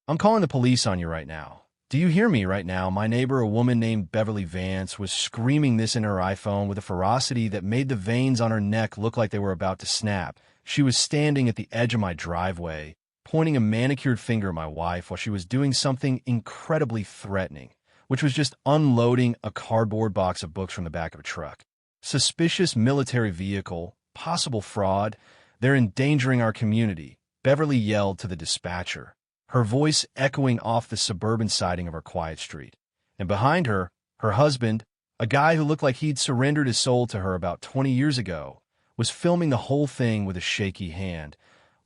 I'm calling the police on you right now. Do you hear me right now? My neighbor, a woman named Beverly Vance, was screaming this in her iPhone with a ferocity that made the veins on her neck look like they were about to snap. She was standing at the edge of my driveway, pointing a manicured finger at my wife while she was doing something incredibly threatening, which was just unloading a cardboard box of books from the back of a truck. Suspicious military vehicle, possible fraud. They're endangering our community, Beverly yelled to the dispatcher, her voice echoing off the suburban siding of our quiet street. And behind her, her husband, a guy who looked like he'd surrendered his soul to her about 20 years ago, was filming the whole thing with a shaky hand,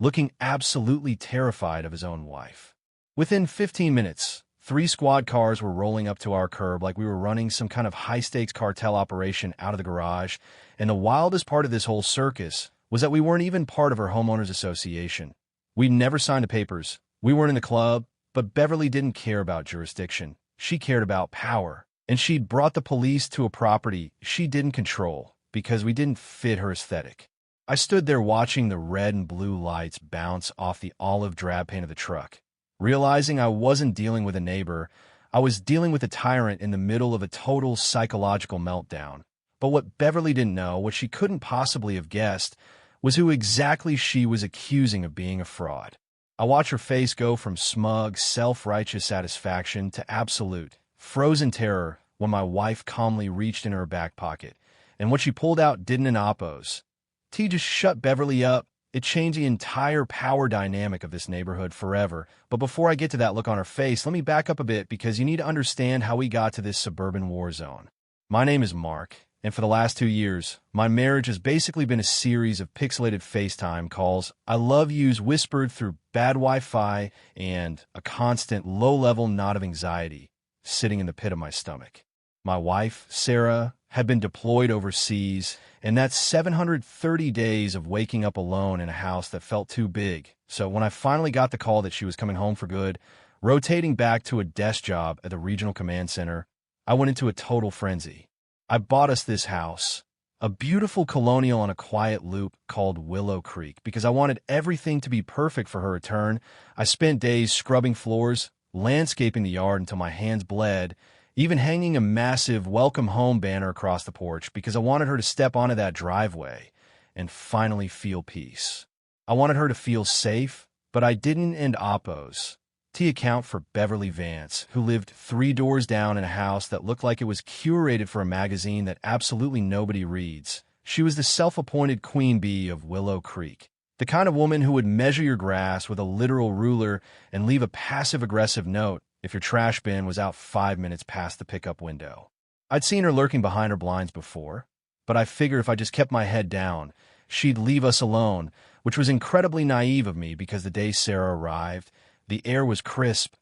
looking absolutely terrified of his own wife. Within 15 minutes, 3 squad cars were rolling up to our curb like we were running some kind of high-stakes cartel operation out of the garage, and the wildest part of this whole circus was that we weren't even part of our homeowners association. We'd never signed the papers. We weren't in the club, but Beverly didn't care about jurisdiction. She cared about power, and she'd brought the police to a property she didn't control because we didn't fit her aesthetic. I stood there watching the red and blue lights bounce off the olive drab paint of the truck, realizing I wasn't dealing with a neighbor. I was dealing with a tyrant in the middle of a total psychological meltdown. But what Beverly didn't know, what she couldn't possibly have guessed, was who exactly she was accusing of being a fraud. I watched her face go from smug, self-righteous satisfaction to absolute, frozen terror when my wife calmly reached in her back pocket, and what she pulled out didn't an oppose. T just shut Beverly up. It changed the entire power dynamic of this neighborhood forever. But before I get to that look on her face, let me back up a bit because you need to understand how we got to this suburban war zone. My name is Mark, and for the last 2 years, my marriage has basically been a series of pixelated FaceTime calls, I love yous whispered through bad Wi-Fi, and a constant low-level knot of anxiety sitting in the pit of my stomach. My wife, Sarah, had been deployed overseas, and that's 730 days of waking up alone in a house that felt too big. So when I finally got the call that she was coming home for good, rotating back to a desk job at the regional command center, I went into a total frenzy. I bought us this house, a beautiful colonial on a quiet loop called Willow Creek, because I wanted everything to be perfect for her return. I spent days scrubbing floors, landscaping the yard until my hands bled, even hanging a massive welcome home banner across the porch because I wanted her to step onto that driveway and finally feel peace. I wanted her to feel safe, but I didn't and oppose. To account for Beverly Vance, who lived 3 doors down in a house that looked like it was curated for a magazine that absolutely nobody reads. She was the self-appointed queen bee of Willow Creek, the kind of woman who would measure your grass with a literal ruler and leave a passive-aggressive note if your trash bin was out 5 minutes past the pickup window. I'd seen her lurking behind her blinds before, but I figured if I just kept my head down, she'd leave us alone, which was incredibly naive of me because the day Sarah arrived, the air was crisp,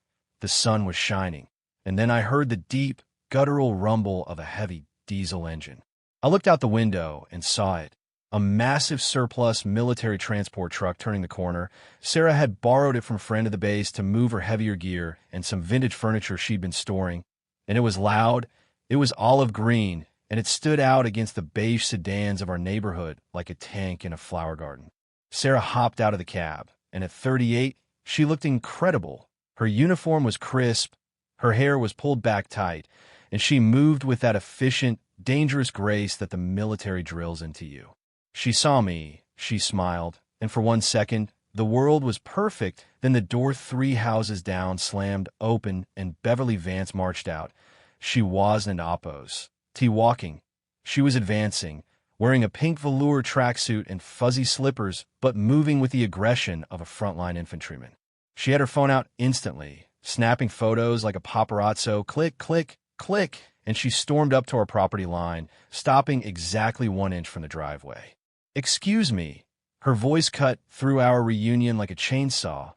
the sun was shining, and then I heard the deep, guttural rumble of a heavy diesel engine. I looked out the window and saw it. A massive surplus military transport truck turning the corner. Sarah had borrowed it from a friend of the base to move her heavier gear and some vintage furniture she'd been storing. And it was loud, it was olive green, and it stood out against the beige sedans of our neighborhood like a tank in a flower garden. Sarah hopped out of the cab, and at 38, she looked incredible. Her uniform was crisp, her hair was pulled back tight, and she moved with that efficient, dangerous grace that the military drills into you. She saw me, she smiled, and for 1 second, the world was perfect. Then the door 3 houses down slammed open, and Beverly Vance marched out. She wasn't oppos. T walking. She was advancing, wearing a pink velour tracksuit and fuzzy slippers, but moving with the aggression of a frontline infantryman. She had her phone out instantly, snapping photos like a paparazzo, click, click, click, and she stormed up to our property line, stopping exactly 1 inch from the driveway. "Excuse me." Her voice cut through our reunion like a chainsaw.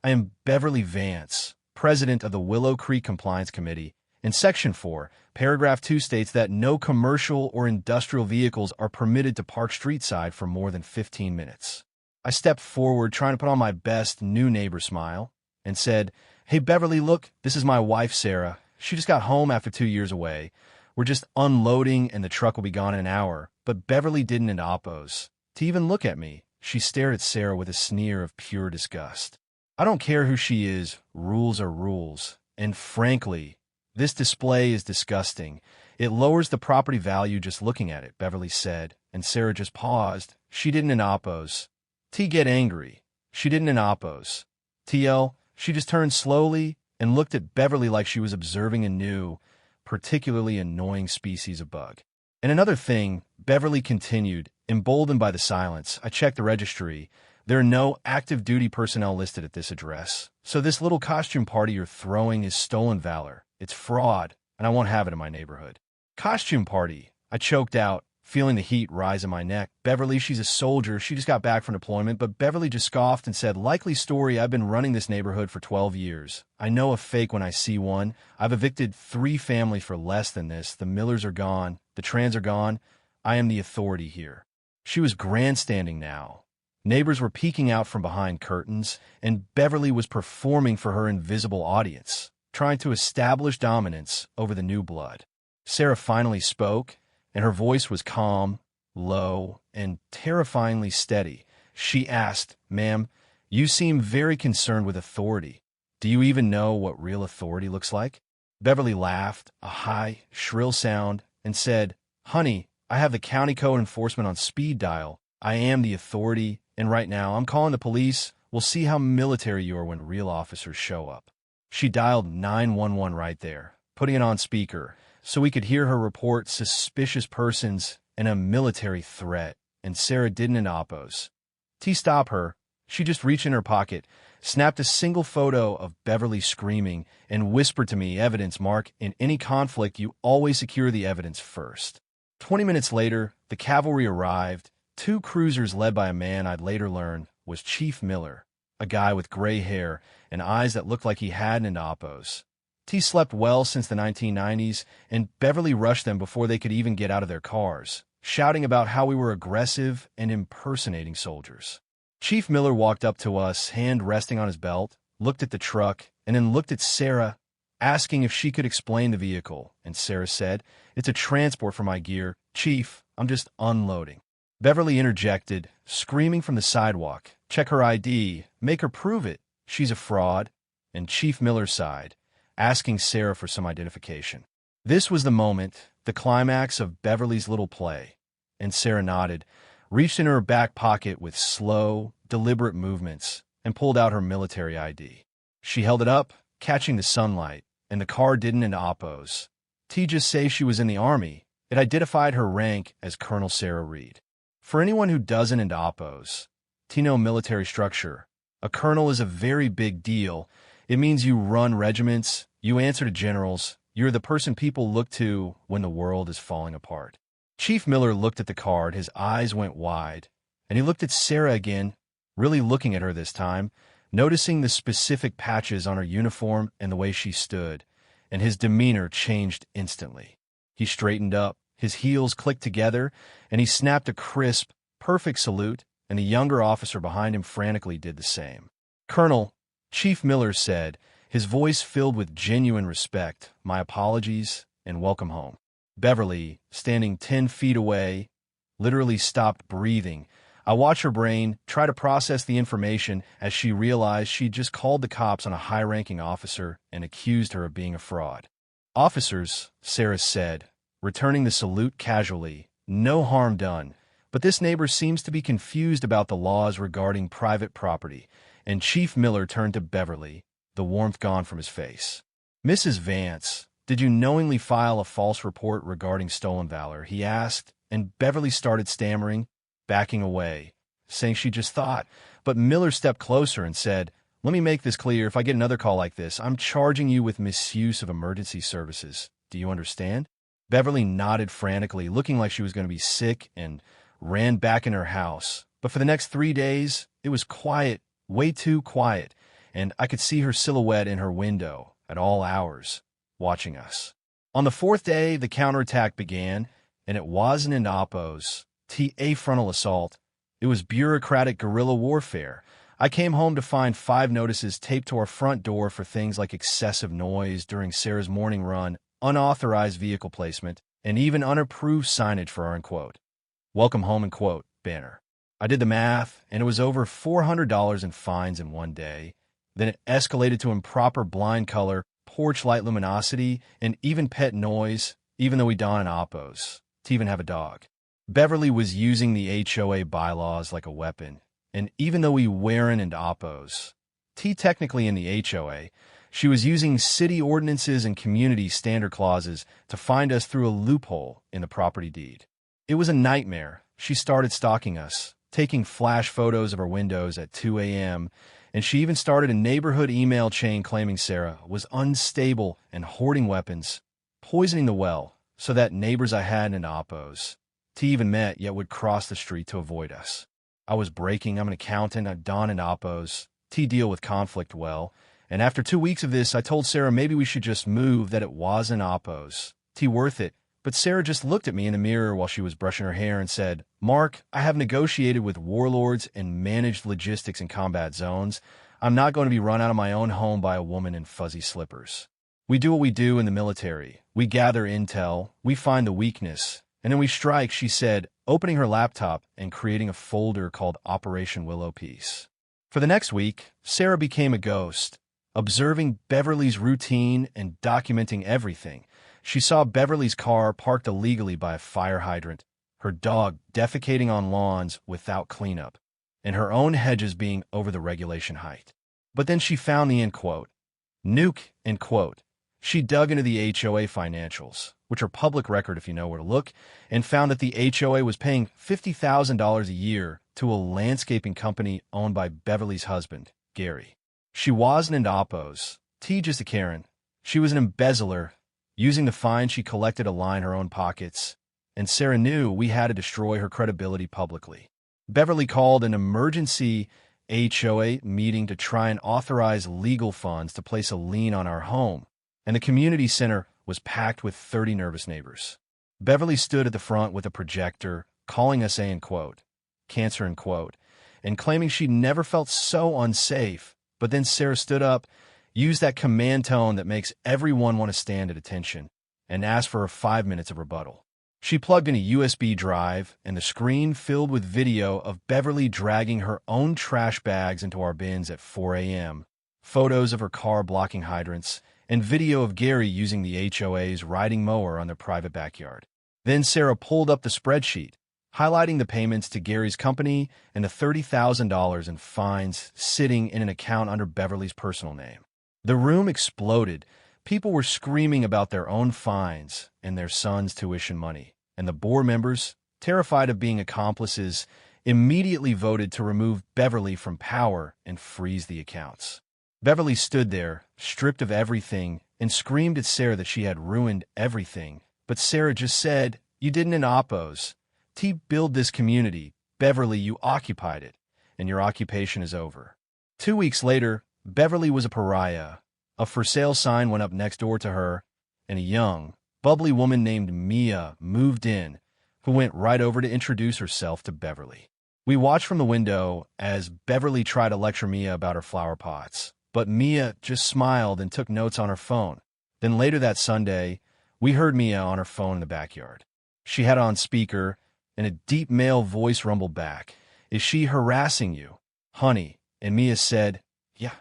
"I am Beverly Vance, president of the Willow Creek Compliance Committee, and Section 4, Paragraph 2 states that no commercial or industrial vehicles are permitted to park streetside for more than 15 minutes. I stepped forward, trying to put on my best new neighbor smile, and said, "Hey, Beverly, look, this is my wife, Sarah. She just got home after 2 years away. We're just unloading, and the truck will be gone in an hour." But Beverly didn't oppose. To even look at me, she stared at Sarah with a sneer of pure disgust. I don't care who she is, rules are rules. And frankly, this display is disgusting. It lowers the property value just looking at it, Beverly said, and Sarah just paused. She didn't in oppose. T get angry. She didn't in oppose. TL, she just turned slowly and looked at Beverly like she was observing a new, particularly annoying species of bug. And another thing, Beverly continued, emboldened by the silence. I checked the registry. There are no active duty personnel listed at this address. So this little costume party you're throwing is stolen valor. It's fraud, and I won't have it in my neighborhood. Costume party, I choked out, feeling the heat rise in my neck. Beverly, she's a soldier. She just got back from deployment, but Beverly just scoffed and said, likely story, I've been running this neighborhood for 12 years. I know a fake when I see one. I've evicted 3 families for less than this. The Millers are gone. The Trans are gone. I am the authority here. She was grandstanding now. Neighbors were peeking out from behind curtains, and Beverly was performing for her invisible audience, trying to establish dominance over the new blood. Sarah finally spoke, and her voice was calm, low, and terrifyingly steady. She asked, "Ma'am, you seem very concerned with authority. Do you even know what real authority looks like?" Beverly laughed, a high, shrill sound, and said, "Honey, I have the county code enforcement on speed dial. I am the authority, and right now I'm calling the police. We'll see how military you are when real officers show up." She dialed 911 right there, putting it on speaker, so we could hear her report suspicious persons and a military threat, and Sarah didn't oppose. T stop her. She just reached in her pocket, snapped a single photo of Beverly screaming, and whispered to me, "Evidence, Mark. In any conflict, you always secure the evidence first." 20 minutes later, the cavalry arrived, 2 cruisers led by a man I'd later learn was Chief Miller, a guy with gray hair and eyes that looked like he hadn't oppose. T slept well since the 1990s, and Beverly rushed them before they could even get out of their cars, shouting about how we were aggressive and impersonating soldiers. Chief Miller walked up to us, hand resting on his belt, looked at the truck, and then looked at Sarah, asking if she could explain the vehicle, and Sarah said, "It's a transport for my gear. Chief, I'm just unloading." Beverly interjected, screaming from the sidewalk, "Check her ID, make her prove it. She's a fraud." And Chief Miller sighed, asking Sarah for some identification. This was the moment, the climax of Beverly's little play, and Sarah nodded, reached in her back pocket with slow, deliberate movements, and pulled out her military ID. She held it up, catching the sunlight, and the car didn't oppose. T just say she was in the Army. It identified her rank as Colonel Sarah Reed. For anyone who doesn't oppose, T know military structure. A colonel is a very big deal. It means you run regiments, you answer to generals, you're the person people look to when the world is falling apart. Chief Miller looked at the card, his eyes went wide, and he looked at Sarah again, really looking at her this time, noticing the specific patches on her uniform and the way she stood, and his demeanor changed instantly. He straightened up, his heels clicked together, and he snapped a crisp, perfect salute, and the younger officer behind him frantically did the same. "Colonel," Chief Miller said, his voice filled with genuine respect, "my apologies and welcome home." Beverly, standing 10 feet away, literally stopped breathing. I watched her brain try to process the information as she realized she'd just called the cops on a high-ranking officer and accused her of being a fraud. "Officers," Sarah said, returning the salute casually, "no harm done. But this neighbor seems to be confused about the laws regarding private property," and Chief Miller turned to Beverly, the warmth gone from his face. "Mrs. Vance, did you knowingly file a false report regarding stolen valor?" he asked, and Beverly started stammering, backing away, saying she just thought. But Miller stepped closer and said, "Let me make this clear. If I get another call like this, I'm charging you with misuse of emergency services. Do you understand?" Beverly nodded frantically, looking like she was going to be sick, and ran back in her house. But for the next 3 days, it was quiet, way too quiet, and I could see her silhouette in her window at all hours, watching us. On the 4th day, the counterattack began, and it wasn't an oppose, a frontal assault. It was bureaucratic guerrilla warfare. I came home to find 5 notices taped to our front door for things like excessive noise during Sarah's morning run, unauthorized vehicle placement, and even unapproved signage for our "Welcome home" banner. I did the math, and it was over $400 in fines in one day. Then it escalated to improper blind color, porch light luminosity, and even pet noise, even though we don an Oppos, to even have a dog. Beverly was using the HOA bylaws like a weapon, and even though we wearing and Oppos, technically in the HOA, she was using city ordinances and community standard clauses to find us through a loophole in the property deed. It was a nightmare. She started stalking us, taking flash photos of our windows at 2 a.m., and she even started a neighborhood email chain claiming Sarah was unstable and hoarding weapons, poisoning the well, so that neighbors I had in Oppos, even met yet would cross the street to avoid us. I was breaking. I'm an accountant. I don an Oppos. Deal with conflict well. And after 2 weeks of this, I told Sarah maybe we should just move, that it was an Oppos. Worth it. But Sarah just looked at me in the mirror while she was brushing her hair and said, "Mark, I have negotiated with warlords and managed logistics in combat zones. I'm not going to be run out of my own home by a woman in fuzzy slippers. We do what we do in the military. We gather intel, we find the weakness, and then we strike," she said, opening her laptop and creating a folder called Operation Willow Piece. For the next week, Sarah became a ghost, observing Beverly's routine and documenting everything. She saw Beverly's car parked illegally by a fire hydrant, her dog defecating on lawns without cleanup, and her own hedges being over the regulation height. But then she found the end quote. Nuke, end quote. She dug into the HOA financials, which are public record if you know where to look, and found that the HOA was paying $50,000 a year to a landscaping company owned by Beverly's husband, Gary. She wasn't an Oppos, just a Karen. She was an embezzler, using the fine she collected to line her own pockets, and Sarah knew we had to destroy her credibility publicly. Beverly called an emergency HOA meeting to try and authorize legal funds to place a lien on our home, and the community center was packed with 30 nervous neighbors. Beverly stood at the front with a projector, calling us a, quote, cancer, end quote, and claiming she'd never felt so unsafe. But then Sarah stood up, used that command tone that makes everyone want to stand at attention, and asked for 5 minutes of rebuttal. She plugged in a USB drive, and the screen filled with video of Beverly dragging her own trash bags into our bins at 4 a.m., photos of her car blocking hydrants, and video of Gary using the HOA's riding mower on their private backyard. Then Sarah pulled up the spreadsheet, highlighting the payments to Gary's company and the $30,000 in fines sitting in an account under Beverly's personal name. The room exploded. People were screaming about their own fines and their son's tuition money, and the board members, terrified of being accomplices, immediately voted to remove Beverly from power and freeze the accounts. Beverly stood there, stripped of everything, and screamed at Sarah that she had ruined everything. But Sarah just said, "You didn't in Oppos. Build this community. Beverly, you occupied it, and your occupation is over." 2 weeks later, Beverly was a pariah. A for sale sign went up next door to her, and a young, bubbly woman named Mia moved in, who went right over to introduce herself to Beverly. We watched from the window as Beverly tried to lecture Mia about her flower pots, but Mia just smiled and took notes on her phone. Then later that Sunday, we heard Mia on her phone in the backyard. She had it on speaker, and a deep male voice rumbled back, "Is she harassing you, honey?" And Mia said, "Yeah.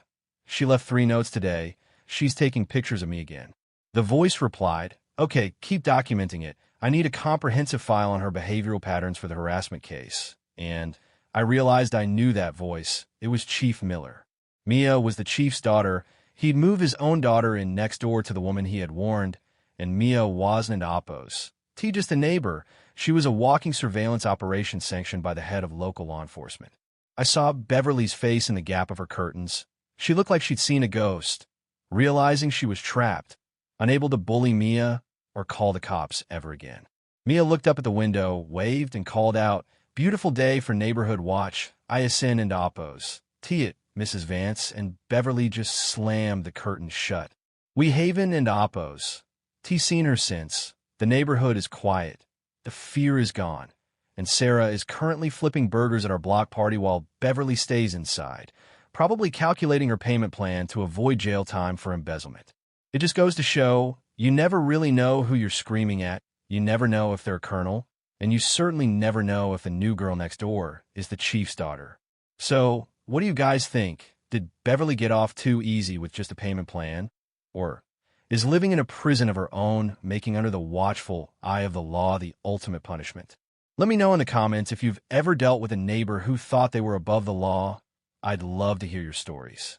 She left 3 notes today. She's taking pictures of me again." The voice replied, "Okay, keep documenting it. I need a comprehensive file on her behavioral patterns for the harassment case." And I realized I knew that voice. It was Chief Miller. Mia was the chief's daughter. He'd moved his own daughter in next door to the woman he had warned, and Mia wasn't an Oppos. Just a neighbor. She was a walking surveillance operation sanctioned by the head of local law enforcement. I saw Beverly's face in the gap of her curtains. She looked like she'd seen a ghost, realizing she was trapped, unable to bully Mia or call the cops ever again. Mia looked up at the window, waved, and called out, "Beautiful day for neighborhood watch. ISN and Oppos. It, Mrs. Vance," and Beverly just slammed the curtains shut. "We Haven and Oppos. Seen her since. The neighborhood is quiet. The fear is gone, and Sarah is currently flipping burgers at our block party while Beverly stays inside, probably calculating her payment plan to avoid jail time for embezzlement." It just goes to show, you never really know who you're screaming at, you never know if they're a colonel, and you certainly never know if the new girl next door is the chief's daughter. So, what do you guys think? Did Beverly get off too easy with just a payment plan? Or is living in a prison of her own, making under the watchful eye of the law the ultimate punishment? Let me know in the comments if you've ever dealt with a neighbor who thought they were above the law. I'd love to hear your stories.